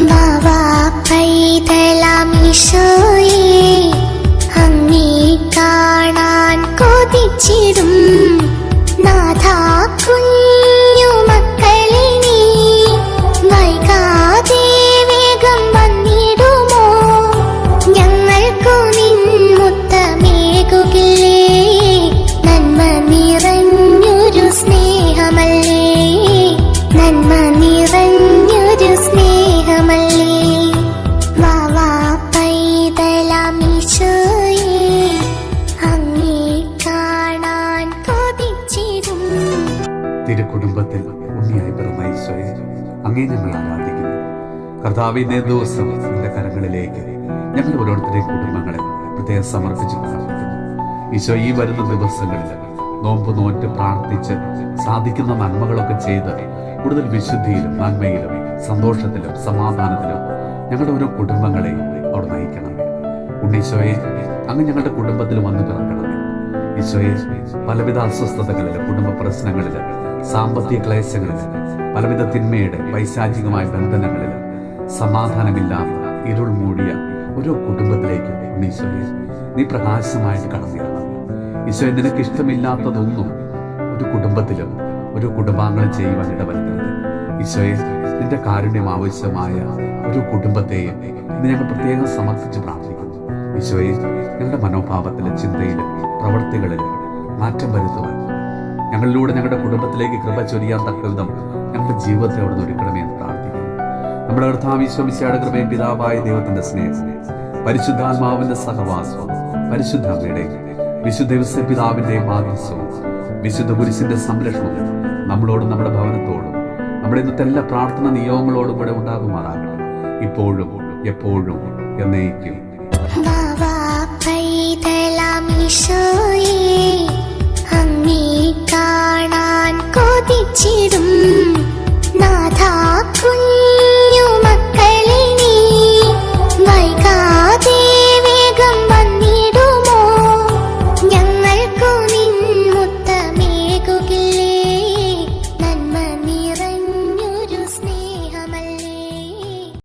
വാവാ പൈതലാമീശോയേ, അങ്ങേ കാണാൻ കൊതിച്ചിടും നാഥാ, കുഞ്ഞു മക്കളെ നീ വൈകാതെ വേഗം വന്നിടുമോ? ഞങ്ങൾക്കു നിൻ മുത്തമേകുകില്ലേ? നന്മ നിറഞ്ഞൊരു സ്നേഹമല്ലേ, നന്മ നിറഞ്ഞൊരു സ്നേഹമല്ലേ. വാവാ പൈതലാമീശോയേ, അങ്ങേ കാണാൻ കൊതിച്ചിടും. തിരുക്കുടുംബത്തിൽ ഉണ്ണിയായി പിറന്ന ഈശോയെ, അങ്ങേ ഞങ്ങൾ ആരാധിക്കുന്നു. കർത്താവേ, ഇന്നേ ദിവസം നിന്റെ കരങ്ങളിലേക്ക് ഞങ്ങൾ ഓരോരുത്തരുടെയും കുടുംബങ്ങളെ പ്രത്യേകം സമർപ്പിച്ച് പ്രാർത്ഥിക്കുന്നു. ഈശോ, ഈ വരുന്ന ദിവസങ്ങളിൽ നോമ്പ് നോറ്റ് പ്രാർത്ഥിച്ച് സാധിക്കുന്ന നന്മകളൊക്കെ ചെയ്ത് കൂടുതൽ വിശുദ്ധിയിലും നന്മയിലും സന്തോഷത്തിലും സമാധാനത്തിലും ഞങ്ങളുടെ ഓരോ കുടുംബങ്ങളെയും അവിടെ നയിക്കണമേ. ഉണ്ണീശോയെ, അങ്ങ് ഞങ്ങളുടെ കുടുംബത്തിൽ വന്ന് പിറക്കണമേ. ഈശോയെ, പലവിധ അസ്വസ്ഥതകളിൽ, കുടുംബ പ്രശ്നങ്ങളിൽ, സാമ്പത്തിക ക്ലേശങ്ങളിൽ, പലവിധ തിന്മയുടെ പൈശാചികമായ ബന്ധനങ്ങളിൽ സമാധാനമില്ലാത്ത ഇരുൾ മൂടിയ ഓരോ കുടുംബത്തിലേക്ക് ഉണ്ണീശോയെ നീ പ്രകാശമായിട്ട് കടന്നിരണം. ഈശോയെ, നിനക്ക് ഇഷ്ടമില്ലാത്തതൊന്നും ഒരു കുടുംബത്തിലും ഒരു കുടുംബാംഗങ്ങൾ ചെയ്യുവാൻ ഇടവരുത്തരുത്. ഈശോയെ, നിന്റെ കാരുണ്യം ആവശ്യമായ ഒരു കുടുംബത്തെയും ഇന്ന് ഞങ്ങൾ പ്രത്യേകം സമർപ്പിച്ച് പ്രാർത്ഥിക്കുന്നു. ഈശോയെ, ഞങ്ങളുടെ മനോഭാവത്തിലും ചിന്തയിലും പ്രവൃത്തികളിലും മാറ്റം വരുത്തുവാൻ ഞങ്ങളിലൂടെ ഞങ്ങളുടെ കുടുംബത്തിലേക്ക് കൃപ ചൊരിയാൻ തക്കവിധം ഞങ്ങളുടെ ജീവിതത്തെ അവിടെ നിന്ന് ഒരുക്കണമേ എന്ന് പ്രാർത്ഥിക്കുന്നു. നമ്മുടെ കർത്താവ് ഈശോ മിശിഹായുടെ കൃപയും പിതാവായ ദൈവത്തിന്റെ സ്നേഹവും പരിശുദ്ധാത്മാവിന്റെ സഹവാസവും പരിശുദ്ധ അമ്മയുടെയും വിശുദ്ധ യോസേപ്പ് പിതാവിന്റെയും മാധ്യസ്ഥവും വിശുദ്ധ കുരിശിന്റെ സംരക്ഷണവും നമ്മളോടും നമ്മുടെ ഭവനത്തോടും നമ്മുടെ ഇന്നത്തെ എല്ലാ പ്രാർത്ഥന നിയോഗങ്ങളോടും കൂടെ ഉണ്ടാകുമാറാകണം, ഇപ്പോഴും എപ്പോഴും എന്നേക്കും. വാവാ പൈതലാമീശോയേ,